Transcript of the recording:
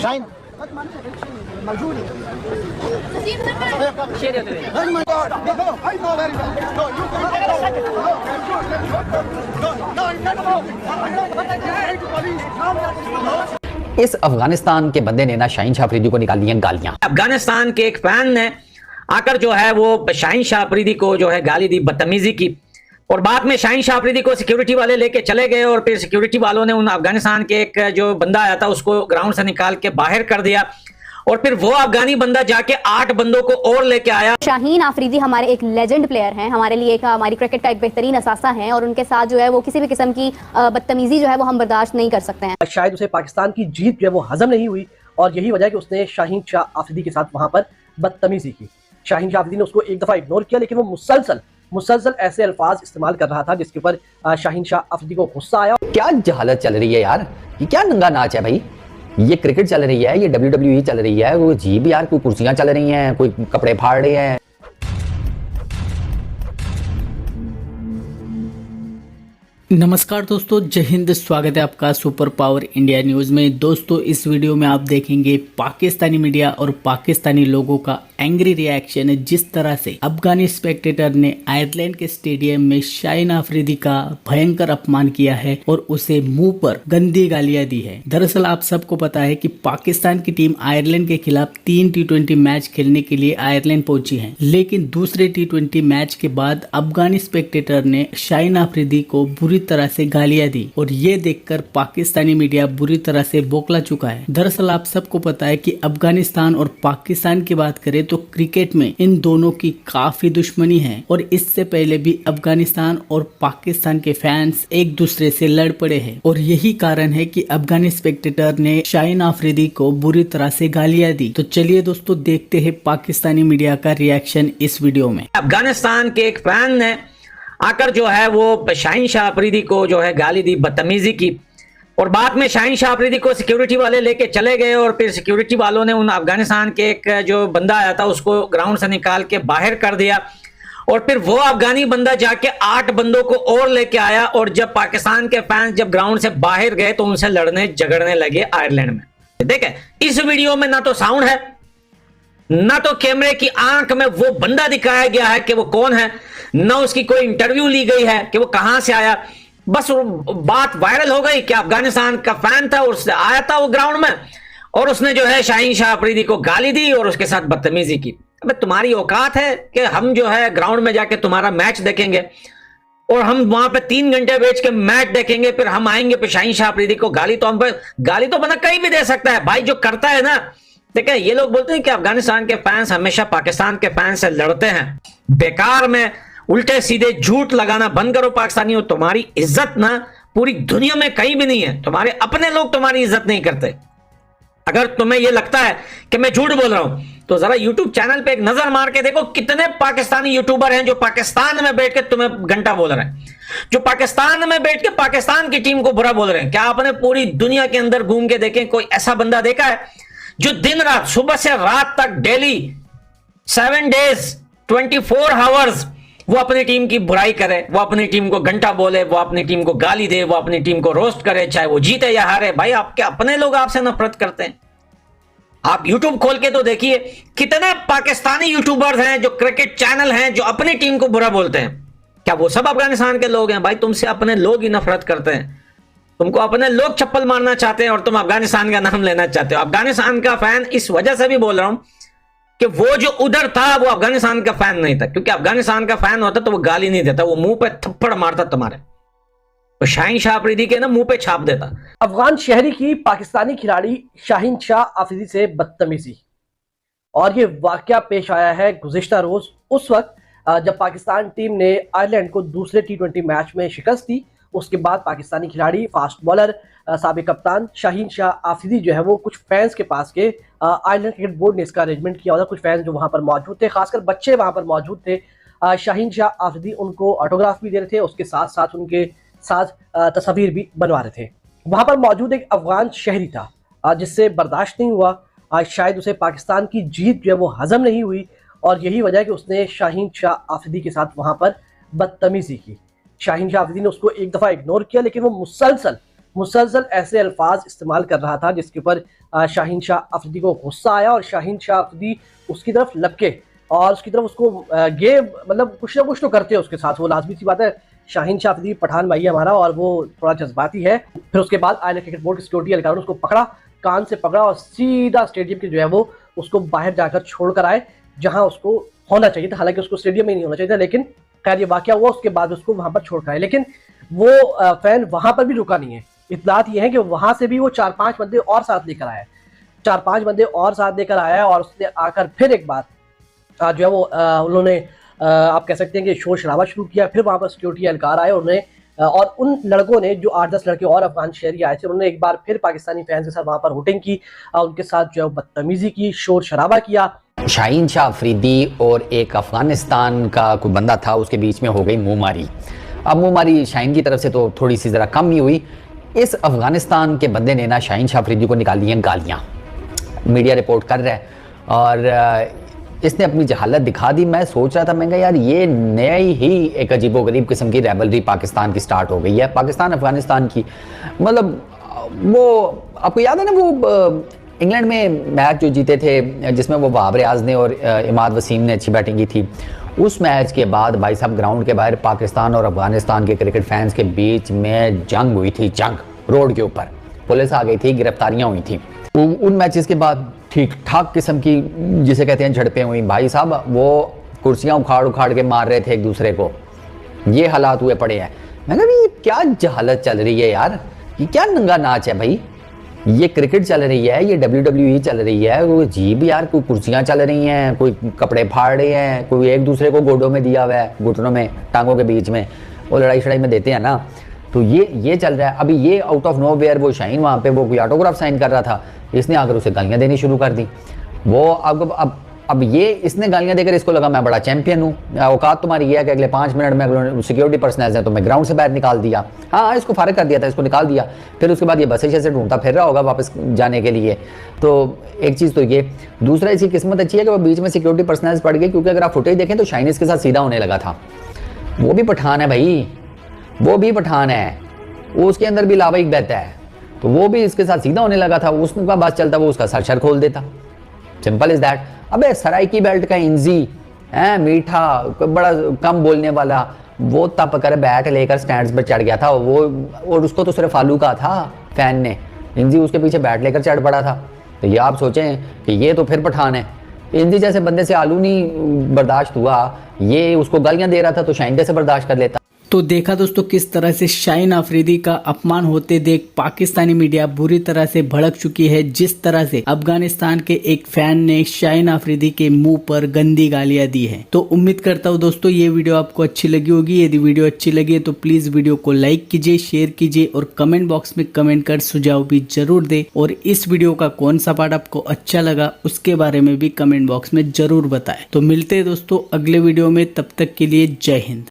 शाहीन इस अफगानिस्तान के बंदे ने ना शाहीन शाह अफरीदी को निकाल दी गालियां। अफगानिस्तान के एक फैन ने आकर जो है वो शाहीन शाह अफरीदी को जो है गाली दी, बदतमीजी की, और बाद में शाहीन शाह अफरीदी को सिक्योरिटी वाले लेके चले गए और फिर सिक्योरिटी वालों ने उन अफगानिस्तान के एक जो बंदा आया था उसको ग्राउंड से निकाल के बाहर कर दिया, और फिर वो अफगानी बंदा जाके 8 बंदों को और लेके आया। शाहीन आफरीदी हमारे एक लेजेंड प्लेयर हैं, हमारे लिए एक हमारी क्रिकेट का एक बेहतरीन असासा हैं, और उनके साथ जो है वो किसी भी किस्म की बदतमीजी जो है वो हम बर्दाश्त नहीं कर सकते हैं। शायद उसे पाकिस्तान की जीत जो है वो हजम नहीं हुई, और यही वजह है कि उसने शाहीन शाह आफरीदी के साथ वहां पर बदतमीजी की। शाहीन शाह आफरीदी ने उसको एक दफा इग्नोर किया, लेकिन वो मुसलसल ऐसे अल्फाज इस्तेमाल कर रहा था जिसके ऊपर शाहीन शाह आफरीदी को गुस्सा आया। क्या जहालत चल रही है यार, ये क्या नंगा नाच है भाई। ये क्रिकेट चल रही है, ये WWE चल रही है, वो जी भी यार, कोई कुर्सियां चल रही हैं, कोई कपड़े फाड़ रहे हैं। नमस्कार दोस्तों, जय हिंद। स्वागत है आपका सुपर पावर इंडिया न्यूज़ में। दोस्तों, इस वीडियो में आप देखेंगे पाकिस्तानी मीडिया और पाकिस्तानी लोगों का एंग्री रिएक्शन है जिस तरह से अफगानी स्पेक्टेटर ने आयरलैंड के स्टेडियम में शाहीन आफरीदी का भयंकर अपमान किया है और उसे मुंह पर गंदी गालियां दी है। दरअसल आप सबको पता है कि पाकिस्तान की टीम आयरलैंड के खिलाफ 3 T20 मैच खेलने के लिए आयरलैंड पहुंची है, लेकिन दूसरे T20 मैच के बाद अफगानी स्पेक्टेटर ने शाहीन आफरीदी को बुरी तरह से गालियां दी, और ये देखकर पाकिस्तानी मीडिया बुरी तरह से बौखला चुका है। दरअसल आप सबको पता है कि अफगानिस्तान और पाकिस्तान की बात करें तो क्रिकेट में इन दोनों की काफी दुश्मनी है, और इससे पहले भी अफगानिस्तान और पाकिस्तान के फैंस एक दूसरे से लड़ पड़े हैं, और यही कारण है कि अफगानी स्पेक्टेटर ने शाहीन आफरीदी को बुरी तरह से गालियां दी। तो चलिए दोस्तों, देखते हैं पाकिस्तानी मीडिया का रिएक्शन इस वीडियो में। अफगानिस्तान के एक फैन ने आकर जो है वो शाहीन शाह अफरीदी को जो है गाली दी, बदतमीजी की, और बाद में शाहीन शाह अफरीदी को सिक्योरिटी वाले लेके चले गए और फिर सिक्योरिटी वालों ने उन अफगानिस्तान के एक जो बंदा आया था उसको ग्राउंड से निकाल के बाहर कर दिया, और फिर वो अफगानी बंदा जाके 8 बंदों को और लेके आया, और जब पाकिस्तान के फैंस जब ग्राउंड से बाहर गए तो उनसे लड़ने झगड़ने लगे आयरलैंड में। देखे इस वीडियो में ना तो साउंड है, ना तो कैमरे की आंख में वो बंदा दिखाया गया है कि वो कौन है, ना उसकी कोई इंटरव्यू ली गई है कि वो कहां से आया। बस बात वायरल हो गई कि अफगानिस्तान का फैन था, उससे आया था वो ग्राउंड में, और उसने जो है शाहीन शाह अफरीदी को गाली दी और उसके साथ बदतमीजी की। अबे तुम्हारी औकात है कि हम जो है ग्राउंड में जाके तुम्हारा मैच देखेंगे और हम वहां पे 3 घंटे बैठ के मैच देखेंगे, फिर हम आएंगे पे शाहीन शाह अफरीदी को गाली तो बंदा कहीं भी दे सकता है भाई, जो करता है ना। देखिए ये लोग बोलते हैं कि अफगानिस्तान के फैंस हमेशा पाकिस्तान के फैंस से लड़ते हैं, बेकार में उल्टे सीधे झूठ लगाना बंद करो पाकिस्तानियों। तुम्हारी इज्जत ना पूरी दुनिया में कहीं भी नहीं है, तुम्हारे अपने लोग तुम्हारी इज्जत नहीं करते। अगर तुम्हें यह लगता है कि मैं झूठ बोल रहा हूं तो जरा YouTube चैनल पे एक नजर मार के देखो कितने पाकिस्तानी यूट्यूबर हैं जो पाकिस्तान में बैठ के तुम्हें घंटा बोल रहे हैं, जो पाकिस्तान में बैठ के पाकिस्तान की टीम को बुरा बोल रहे हैं। क्या आपने पूरी दुनिया के अंदर घूम के देखें, कोई ऐसा बंदा देखा है जो दिन रात सुबह से रात तक डेली 7 days 24 hours वो अपनी टीम की बुराई करे, वो अपनी टीम को घंटा बोले, वो अपनी टीम को गाली दे, वो अपनी टीम को रोस्ट करे, चाहे वो जीते या हारे। भाई आपके अपने लोग आपसे नफरत करते हैं। आप YouTube खोल के तो देखिए कितने पाकिस्तानी यूट्यूबर्स हैं जो क्रिकेट चैनल हैं जो अपनी टीम को बुरा बोलते हैं। क्या वो सब अफगानिस्तान के लोग हैं? भाई तुमसे अपने लोग ही नफरत करते हैं, तुमको अपने लोग चप्पल मारना चाहते हैं और तुम अफगानिस्तान का नाम लेना चाहते हो। अफगानिस्तान का फैन इस वजह से भी बोल रहा हूं कि वो जो उधर था वो अफगानिस्तान का फैन नहीं था, क्योंकि अफगानिस्तान का फैन होता तो वो गाली नहीं देता, वो मुंह पे थप्पड़ मारता तुम्हारे, तो शाहीन शाह अफरीदी के ना मुंह पे छाप देता। अफगान शहरी की पाकिस्तानी खिलाड़ी शाहीन शाह आफरीदी से बदतमीजी, और ये वाकया पेश आया है गुज़िश्ता रोज उस वक्त जब पाकिस्तान टीम ने आयरलैंड को दूसरे T20 मैच में शिकस्त दी। उसके बाद पाकिस्तानी खिलाड़ी फास्ट बॉलर साबिक कप्तान शाहीन शाह आफरीदी जो है वो कुछ फैंस के पास के आयरलैंड क्रिकेट बोर्ड ने इसका अरेंजमेंट किया और कुछ फैंस जो वहां पर मौजूद थे, खासकर बच्चे वहां पर मौजूद थे। शाहीन शाह आफरीदी उनको ऑटोग्राफ भी दे रहे थे, उसके साथ साथ उनके साथ तस्वीर भी बनवा रहे थे। वहां पर मौजूद एक अफगान शहरी था जिससे बर्दाश्त नहीं हुआ, शायद उसे पाकिस्तान की जीत जो है वो हजम नहीं हुई, और यही वजह है कि उसने शाहीन शाह आफरीदी के साथ वहां पर बदतमीजी की। शाहीन शाह आफरीदी ने उसको एक दफा इग्नोर किया, लेकिन वो मुसलसल ऐसे अल्फाज इस्तेमाल कर रहा था जिसके ऊपर शाहीन शाह अफरीदी को गुस्सा आया और शाहीन शाह अफरीदी उसकी तरफ लपके और उसकी तरफ उसको मतलब कुछ ना कुछ तो करते हैं उसके साथ। वो लाजमी सी बात है, शाहीन शाह अफरीदी पठान भाई है हमारा और वो थोड़ा जज्बाती है। फिर उसके बाद आयरलैंड क्रिकेट बोर्ड की सिक्योरिटी एहलकारों ने उसको पकड़ा, कान से पकड़ा और सीधा स्टेडियम के जो है वो उसको बाहर जाकर छोड़ कर आए जहां उसको होना चाहिए था। हालांकि उसको स्टेडियम में नहीं होना चाहिए था, लेकिन खैर ये वाकया हुआ, उसके बाद उसको वहां पर छोड़ कर आए। लेकिन वो फैन वहां पर भी रुका नहीं है। इत्तलात ये है कि वहां से भी वो 4-5 बंदे और साथ लेकर आया है, 4-5 बंदे और साथ लेकर आया है और उसने आकर फिर एक बार जो है वो उन्होंने आप कह सकते हैं कि शोर शराबा शुरू किया। फिर वहां पर सिक्योरिटी एहलकार आए और उन लड़कों ने जो 8-10 लड़के और अफगान शहरी आए थे, उन्होंने एक बार फिर पाकिस्तानी फैंस के साथ वहां पर हुटिंग की, उनके साथ जो है बदतमीजी की, शोर शराबा किया। शाहीन शाह अफरीदी और एक अफगानिस्तान का कोई बंदा था, उसके बीच में हो गई मुंहमारी। अब मुंहमारी शाहीन की तरफ से तो थोड़ी सी ज़रा कम ही हुई। इस अफगानिस्तान के बंदे ने ना शाहीन शाह अफरीदी को निकाली हैं गालियाँ, मीडिया रिपोर्ट कर रहा है और इसने अपनी जहालत दिखा दी। मैं सोच रहा था, मैं कहा यार ये नई ही एक अजीबोगरीब किस्म की रेबलरी पाकिस्तान की स्टार्ट हो गई है, पाकिस्तान अफगानिस्तान की। मतलब वो आपको याद है ना वो इंग्लैंड में मैच जो जीते थे जिसमें वो वहाब रियाज ने और इमाद वसीम ने अच्छी बैटिंग की थी, उस मैच के बाद भाई साहब ग्राउंड के बाहर पाकिस्तान और अफगानिस्तान के क्रिकेट फैंस के बीच में जंग हुई थी, जंग रोड के ऊपर, पुलिस आ गई थी, गिरफ्तारियां हुई थी। उन मैचेस के बाद ठीक ठाक किस्म की जिसे कहते हैं झड़पें हुई भाई साहब, वो कुर्सियां उखाड़ उखाड़ के मार रहे थे एक दूसरे को, ये हालात हुए पड़े हैं। मैंने कहा ये क्या जहालत चल रही है यार, ये क्या नंगा नाच है भाई, ये क्रिकेट चल रही है, ये WWE चल रही है, वो अजीब यार, कोई कुर्सियां चल रही हैं, कोई कपड़े फाड़ रहे हैं, कोई एक दूसरे को गोडों में दिया हुआ है, घुटनों में, टांगों के बीच में, वो लड़ाई शड़ाई में देते हैं ना, तो ये चल रहा है। अभी ये आउट ऑफ नो वेयर वो शाहीन वहाँ पे वो कोई ऑटोग्राफ साइन कर रहा था, इसने आकर उसे गालियाँ देनी शुरू कर दी। वो अब ये इसने गालियाँ देकर इसको लगा मैं बड़ा चैंपियन हूँ, औकात तुम्हारी ये है कि अगले 5 मिनट में सिक्योरिटी पर्सनल हैं तो मैं ग्राउंड से बाहर निकाल दिया। हाँ, इसको फारिग कर दिया था, इसको निकाल दिया। फिर उसके बाद ये बस से ढूंढता फिर रहा होगा वापस जाने के लिए। तो एक चीज़ तो ये, दूसरा इसकी किस्मत अच्छी है कि वो बीच में सिक्योरिटी पर्सनल पड़ गई, क्योंकि अगर आप फुटेज देखें तो शाहीन इसके साथ सीधा होने लगा था। वो भी पठान है भाई, वो भी पठान है, उसके अंदर भी लावाइक बहता है, तो वो भी इसके साथ सीधा होने लगा था। उसका बात चलता वो उसका सर खोल देता, सिंपल इज दैट। अबे सराइकी बेल्ट का इंजी है, मीठा बड़ा कम बोलने वाला, वो तप कर बैट लेकर स्टैंड्स पर चढ़ गया था वो, और उसको तो सिर्फ आलू का था फैन ने, इंजी उसके पीछे बैट लेकर चढ़ पड़ा था। तो ये आप सोचें कि ये तो फिर पठान है। इंजी जैसे बंदे से आलू नहीं बर्दाश्त हुआ, ये उसको गालियां दे रहा था तो शाहीन कैसे बर्दाश्त कर लेता। तो देखा दोस्तों किस तरह से शाहीन अफरीदी का अपमान होते देख पाकिस्तानी मीडिया बुरी तरह से भड़क चुकी है। जिस तरह से अफगानिस्तान के एक फैन ने शाहीन अफरीदी के मुंह पर गंदी गालियां दी हैं। तो उम्मीद करता हूं दोस्तों ये वीडियो आपको अच्छी लगी होगी। यदि वीडियो अच्छी लगी है तो प्लीज वीडियो को लाइक कीजिए, शेयर कीजिए और कमेंट बॉक्स में कमेंट कर सुझाव भी जरूर दे। और इस वीडियो का कौन सा पार्ट आपको अच्छा लगा उसके बारे में भी कमेंट बॉक्स में जरूर बताएं। तो मिलते हैं दोस्तों अगले वीडियो में, तब तक के लिए जय हिंद।